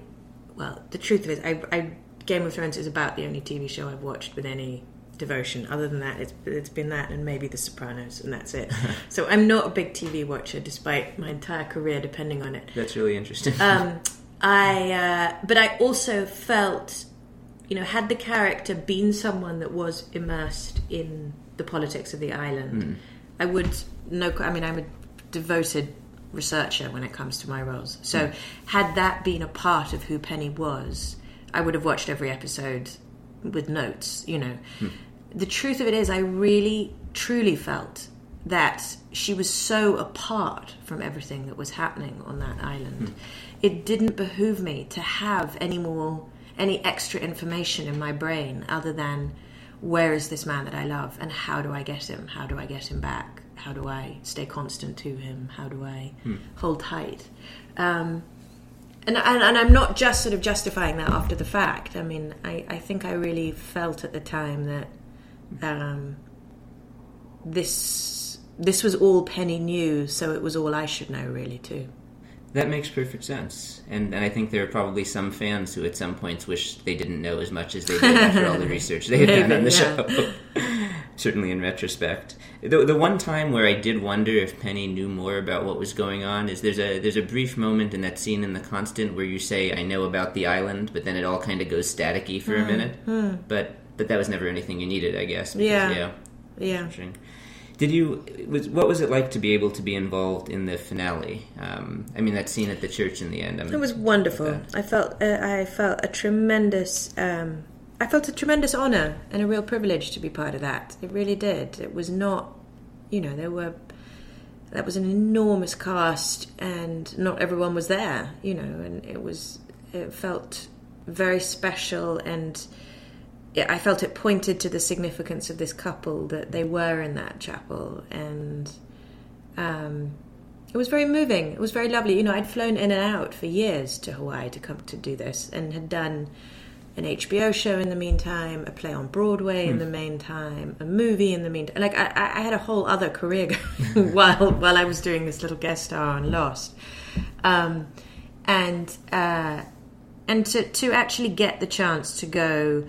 well, the truth of it is, Game of Thrones is about the only TV show I've watched with any devotion. Other than that, it's been that and maybe The Sopranos, and that's it. So I'm not a big TV watcher, despite my entire career depending on it. That's really interesting. But I also felt, had the character been someone that was immersed in the politics of the island, I'm a devoted researcher when it comes to my roles. So had that been a part of who Penny was, I would have watched every episode with notes, The truth of it is, I really, truly felt that she was so apart from everything that was happening on that island. It didn't behoove me to have any extra information in my brain other than, where is this man that I love and how do I get him? How do I get him back? How do I stay constant to him? How do I hold tight? And I'm not just sort of justifying that after the fact. I mean, I think I really felt at the time that this was all Penny knew, so it was all I should know, really, too. That makes perfect sense. And I think there are probably some fans who at some points wish they didn't know as much as they did after all the research they had done on the show. Certainly in retrospect. The one time where I did wonder if Penny knew more about what was going on is there's a brief moment in that scene in The Constant where you say, I know about the island, but then it all kind of goes staticky for a minute. But that was never anything you needed, I guess. Because, yeah. What was it like to be able to be involved in the finale? That scene at the church in the end. It was wonderful. I felt a tremendous honor and a real privilege to be part of that. It really did. It was not, that was an enormous cast, and not everyone was there, and it felt very special, and I felt it pointed to the significance of this couple, that they were in that chapel, and it was very moving. It was very lovely. I'd flown in and out for years to Hawaii to come to do this, and had done an HBO show in the meantime, a play on Broadway in the meantime, a movie in the meantime. Like I had a whole other career going while I was doing this little guest star on Lost, and to actually get the chance to go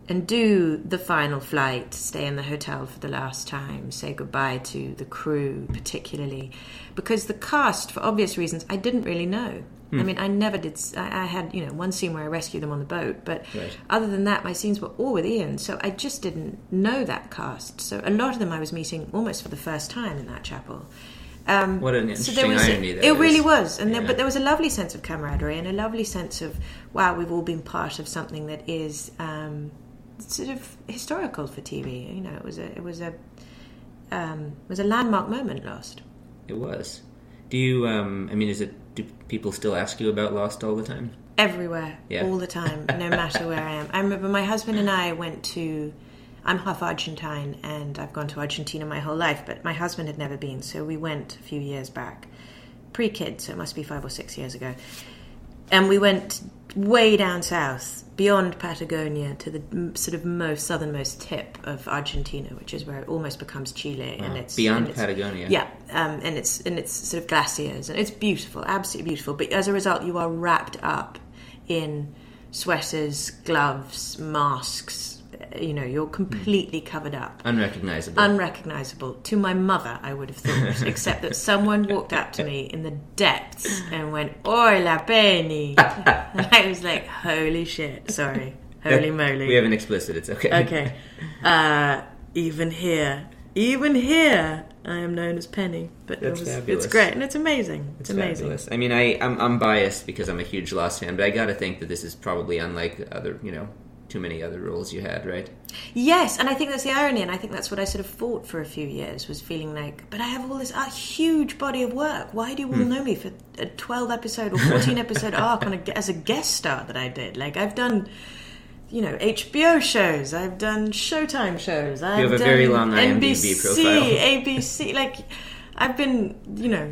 and do the final flight, stay in the hotel for the last time, say goodbye to the crew particularly, because the cast, for obvious reasons, I didn't really know. I mean, I never did. I had, one scene where I rescued them on the boat, but other than that, my scenes were all with Ian, so I just didn't know that cast. So a lot of them I was meeting almost for the first time in that chapel. What an interesting irony that is. It really was, but there was a lovely sense of camaraderie and a lovely sense of, wow, we've all been part of something that is sort of historical for TV. It was a landmark moment, Lost. It was. Do you? Do people still ask you about Lost all the time? Everywhere, all the time, no matter where I am. I remember my husband and I I'm half Argentine, and I've gone to Argentina my whole life, but my husband had never been, so we went a few years back, pre-kid, so it must be 5 or 6 years ago. And we went way down south, beyond Patagonia, to the sort of southernmost tip of Argentina, which is where it almost becomes Chile. Wow. And it's beyond Patagonia. Yeah, and it's sort of glaciers, and it's beautiful, absolutely beautiful. But as a result, you are wrapped up in sweaters, gloves, masks. You're completely covered up. Unrecognizable. To my mother, I would have thought, except that someone walked up to me in the depths and went, "Hola, Penny." And I was like, holy shit, sorry. Holy moly. We have an explicit, it's okay. Okay. Even here, I am known as Penny. But Fabulous. It's great, and it's amazing. It's amazing. Fabulous. I mean, I'm biased because I'm a huge Lost fan, but I got to think that this is probably unlike other, too many other roles you had, right? Yes, and I think that's the irony, and I think that's what I sort of fought for a few years, was feeling like, but I have all this huge body of work. Why do you all know me for a 12-episode or 14-episode arc as a guest star that I did? Like, I've done, HBO shows, I've done Showtime shows, I've done a very long IMDb NBC, profile. ABC, like... I've been,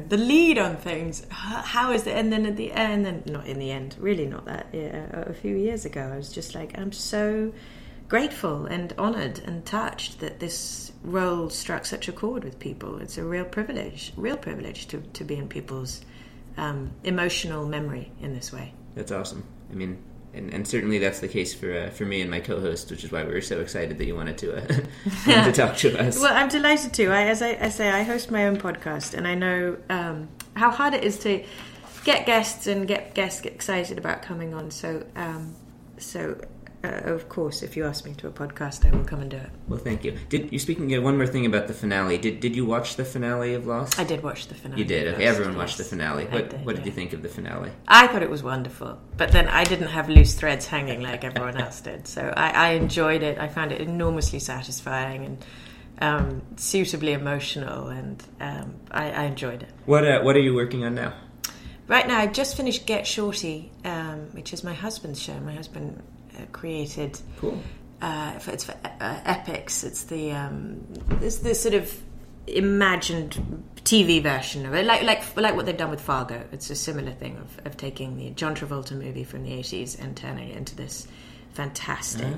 the lead on things. How is it? And then at the end, and not in the end, really not that. A few years ago, I was just like, I'm so grateful and honoured and touched that this role struck such a chord with people. It's a real privilege to be in people's emotional memory in this way. That's awesome. I mean, and certainly that's the case for me and my co-host, which is why we were so excited that you wanted to talk to us. Well, I'm delighted to. As I say, I host my own podcast, and I know how hard it is to get guests and get guests excited about coming on. So of course, if you ask me to a podcast, I will come and do it. Well, thank you. Speaking one more thing about the finale. Did you watch the finale of Lost? I did watch the finale. You did? Okay, everyone watched the finale. What did yeah. you think of the finale? I thought it was wonderful, but then I didn't have loose threads hanging like everyone else did. So I enjoyed it. I found it enormously satisfying and suitably emotional, and I enjoyed it. What are you working on now? Right now, I've just finished Get Shorty, which is my husband's show. My husband created. Cool. It's for Epics. It's the sort of imagined TV version of it, like what they've done with Fargo. It's a similar thing of taking the John Travolta movie from the 80s and turning it into this fantastic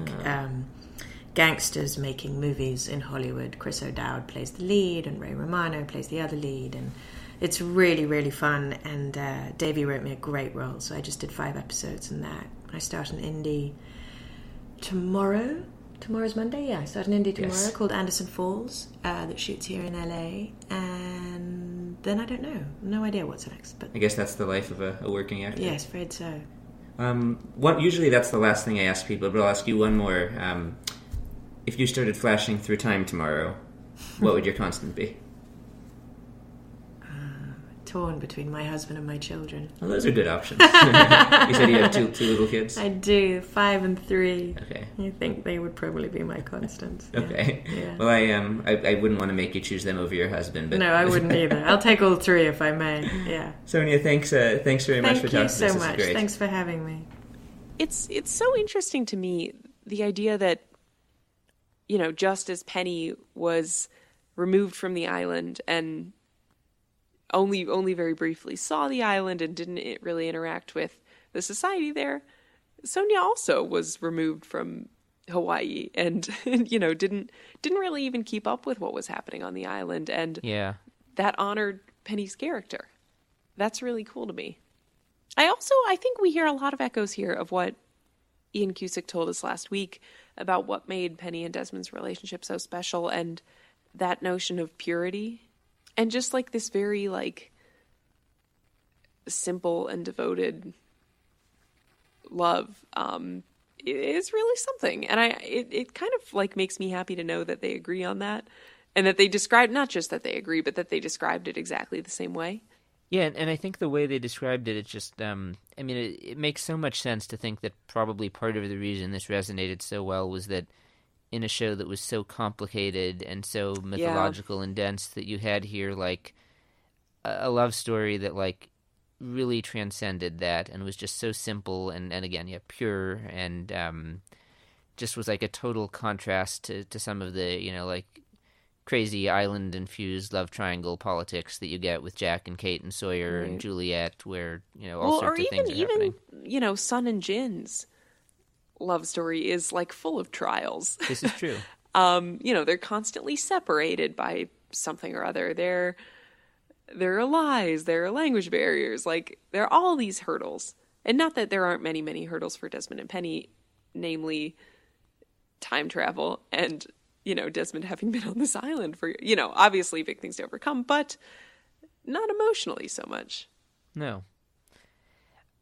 gangsters making movies in Hollywood. Chris O'Dowd plays the lead, and Ray Romano plays the other lead, and it's really, really fun. And Davey wrote me a great role, so I just did 5 episodes in that. I start an indie tomorrow. Tomorrow's Monday, yeah. I start an indie tomorrow called Anderson Falls that shoots here in LA, and then I don't know. No idea what's next. But I guess that's the life of a working actor. Yes, afraid so. Usually that's the last thing I ask people, but I'll ask you one more. If you started flashing through time tomorrow, what would your constant be? Torn between my husband and my children. Well, those are good options. You said you have two little kids? I do, 5 and 3. Okay. I think they would probably be my constants. Yeah. Okay. Yeah. Well, I wouldn't want to make you choose them over your husband. But... No, I wouldn't either. I'll take all 3 if I may. Yeah. Sonia, thanks very much for talking to us. Thank you so much. Great. Thanks for having me. It's so interesting to me, the idea that, just as Penny was removed from the island and only very briefly saw the island and didn't really interact with the society there, Sonya also was removed from Hawaii and didn't really even keep up with what was happening on the island, and that honored Penny's character. That's really cool to me. I think we hear a lot of echoes here of what Ian Cusick told us last week about what made Penny and Desmond's relationship so special, and that notion of purity. And just like this very simple and devoted love is really something. And it kind of makes me happy to know that they agree on that, and that they described, not just that they agree, but that they described it exactly the same way. Yeah, and I think the way they described it, it's just, it makes so much sense to think that probably part of the reason this resonated so well was that in a show that was so complicated and so mythological and dense, that you had here a love story that really transcended that and was just so simple and again pure, and just was a total contrast to some of the crazy island infused love triangle politics that you get with Jack and Kate and Sawyer and Juliet, where all sorts of things are happening. Even Sun and Jin's love story is full of trials. This is true. They're constantly separated by something or other. There are lies, there are language barriers, there are all these hurdles. And not that there aren't many, many hurdles for Desmond and Penny, namely time travel and, Desmond having been on this island for, obviously big things to overcome, but not emotionally so much. No.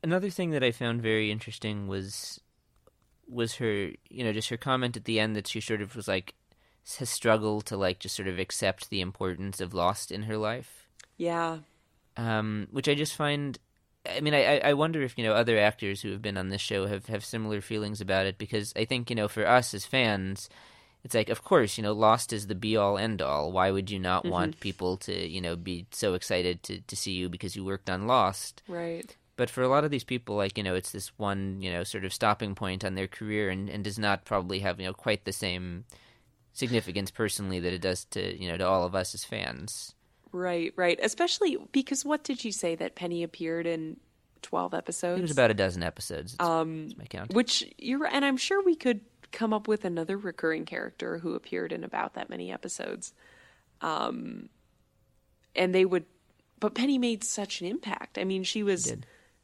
Another thing that I found very interesting was her, just her comment at the end that she sort of was has struggled to like just sort of accept the importance of Lost in her life. Yeah. Which I just find, I mean, I wonder if, other actors who have been on this show have similar feelings about it, because I think, for us as fans, it's like, of course, Lost is the be-all, end-all. Why would you not want people to, be so excited to see you because you worked on Lost? Right. But for a lot of these people, like, it's this one, sort of stopping point on their career and does not probably have, quite the same significance personally that it does to, to all of us as fans. Right. Especially because what did you say that Penny appeared in 12 episodes? It was about a dozen episodes. That's my count. Which and I'm sure we could come up with another recurring character who appeared in about that many episodes. And they would, but Penny made such an impact. I mean, she was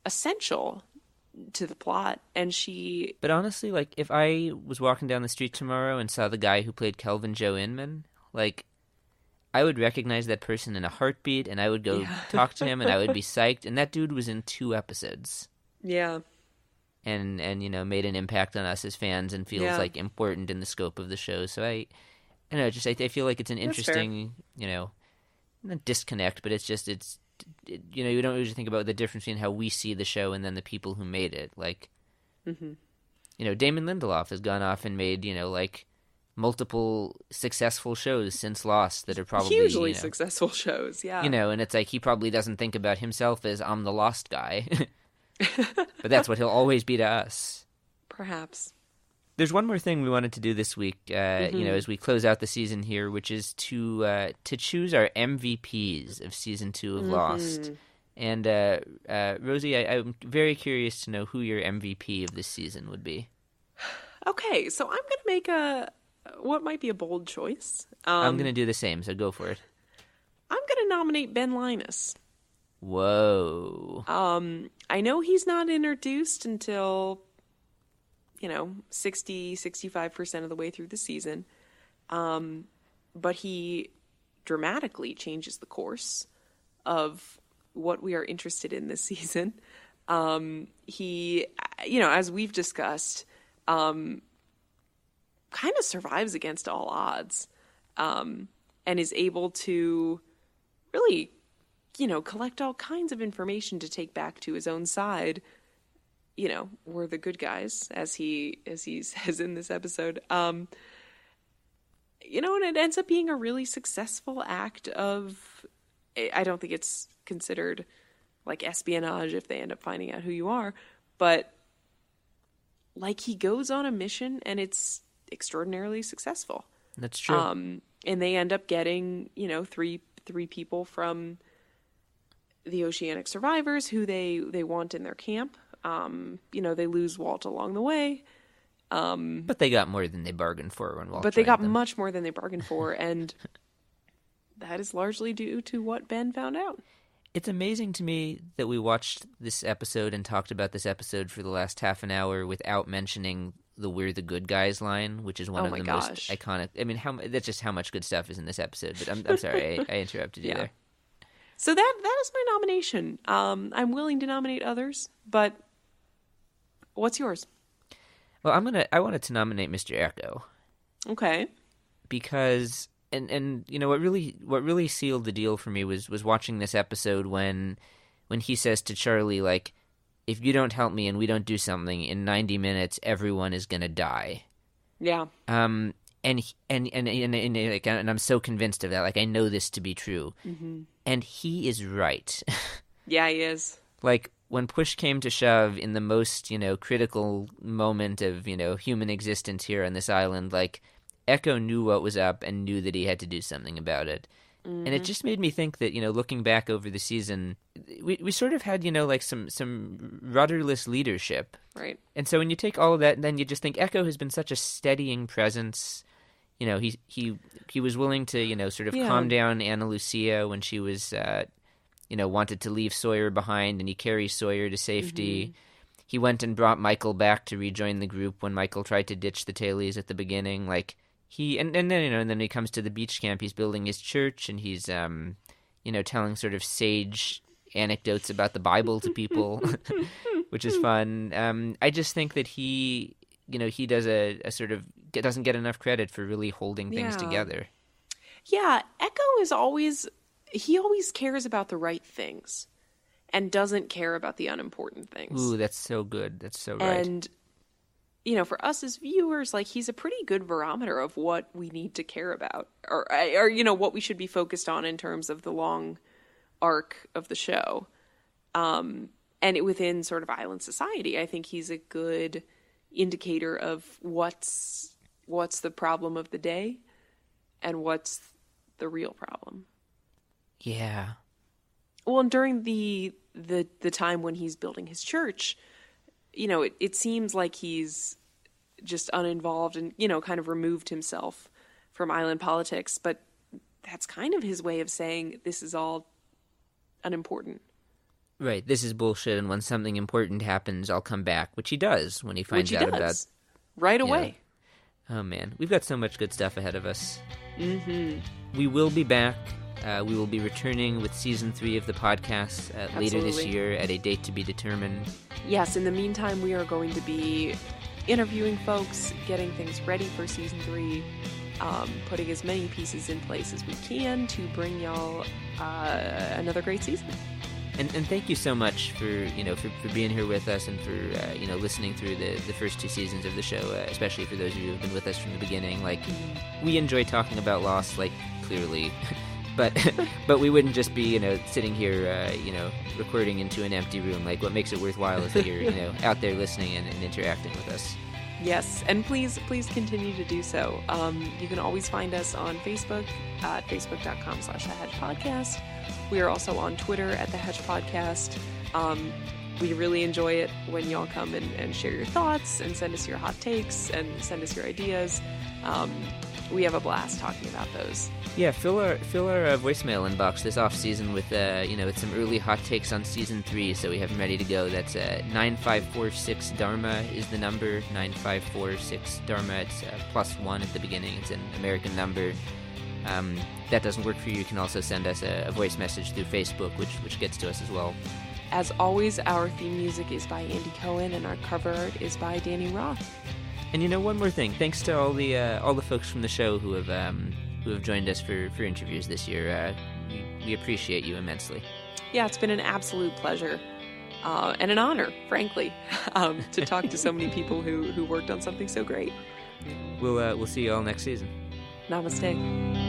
essential to the plot, and she... But honestly, like, if I was walking down the street tomorrow and saw the guy who played Kelvin Joe Inman, like, I would recognize that person in a heartbeat, and I would go talk to him, and I would be psyched. And that dude was in 2 episodes. Yeah. And made an impact on us as fans and feels, like, important in the scope of the show. So I feel like it's an interesting, not disconnect, but it's you don't usually think about the difference between how we see the show and then the people who made it. Like, Damon Lindelof has gone off and made, like, multiple successful shows since Lost that are probably hugely successful shows. Yeah. And it's like he probably doesn't think about himself as I'm the Lost guy. But that's what he'll always be to us. Perhaps. There's one more thing we wanted to do this week, as we close out the season here, which is to choose our MVPs of season 2 of Lost. And Rosie, I'm very curious to know who your MVP of this season would be. Okay, so I'm going to make what might be a bold choice. I'm going to do the same, so go for it. I'm going to nominate Ben Linus. Whoa. I know he's not introduced until, 65% of the way through the season. But he dramatically changes the course of what we are interested in this season. He, as we've discussed, kind of survives against all odds, and is able to really, collect all kinds of information to take back to his own side. We're the good guys, as he says in this episode. And it ends up being a really successful act of, I don't think it's considered like espionage if they end up finding out who you are, but like he goes on a mission and it's extraordinarily successful. That's true. And they end up getting, three people from the Oceanic survivors who they want in their camp. They lose Walt along the way. But they got more than they bargained for when Walt But they got them. much more than they bargained for, and that is largely due to what Ben found out. It's amazing to me that we watched this episode and talked about this episode for the last half an hour without mentioning the "We're the good guys" line, which is one of the most iconic. I mean, that's just how much good stuff is in this episode. But I'm sorry, I interrupted you there. So that is my nomination. I'm willing to nominate others, but what's yours? Well, I wanted to nominate Mr. Echo. Okay. Because and what really sealed the deal for me was watching this episode when he says to Charlie, like, if you don't help me and we don't do something in 90 minutes, everyone is gonna die. Yeah. And I'm so convinced of that. Like, I know this to be true. Mm-hmm. And he is right. Yeah, he is. Like, when push came to shove in the most, critical moment of, human existence here on this island, like, Echo knew what was up and knew that he had to do something about it. Mm-hmm. And it just made me think that, looking back over the season, we sort of had, like some rudderless leadership. Right. And so when you take all of that, then you just think Echo has been such a steadying presence. He was willing to, sort of calm down Ana Lucia when she was, wanted to leave Sawyer behind, and he carries Sawyer to safety. Mm-hmm. He went and brought Michael back to rejoin the group when Michael tried to ditch the tailies at the beginning. Like, and then he comes to the beach camp, he's building his church, and he's, telling sort of sage anecdotes about the Bible to people, which is fun. I just think that he does a sort of doesn't get enough credit for really holding things Yeah. together. Yeah, Echo is always cares about the right things and doesn't care about the unimportant things. Ooh, that's so good. That's so right. And for us as viewers, like, he's a pretty good barometer of what we need to care about, or what we should be focused on in terms of the long arc of the show. And within sort of island society, I think he's a good indicator of what's the problem of the day and what's the real problem. Yeah. Well, and during the time when he's building his church, it seems like he's just uninvolved and, kind of removed himself from island politics. But that's kind of his way of saying this is all unimportant. Right, this is bullshit, and when something important happens, I'll come back, which he does when he finds out about... Right away. Oh, man. We've got so much good stuff ahead of us. Mm-hmm. We will be back. We will be returning with Season 3 of the podcast later this year at a date to be determined. Yes, in the meantime, we are going to be interviewing folks, getting things ready for Season 3, putting as many pieces in place as we can to bring y'all another great season. And thank you so much for being here with us and for listening through the first 2 seasons of the show, especially for those of you who have been with us from the beginning. Like, we enjoy talking about Lost, like, clearly, but we wouldn't just be sitting here recording into an empty room. Like, what makes it worthwhile is that you're out there listening and interacting with us. Yes, and please continue to do so. You can always find us on Facebook at facebook.com/thehedgepodcast. We are also on Twitter at The Hedge Podcast. We really enjoy it when y'all come and share your thoughts and send us your hot takes and send us your ideas. We have a blast talking about those. Yeah, fill our voicemail inbox this off season with with some early hot takes on Season 3, so we have them ready to go. That's 9546 Dharma is the number. 9546 Dharma. It's +1 at the beginning. It's an American number. That doesn't work for you, you can also send us a voice message through Facebook, which gets to us as well. As always, our theme music is by Andy Cohen, and our cover art is by Danny Roth. And one more thing, thanks to all the folks from the show who have joined us for interviews this year. We appreciate you immensely. Yeah, it's been an absolute pleasure and an honor, frankly, to talk to so many people who worked on something so great. We'll see you all next season. Namaste.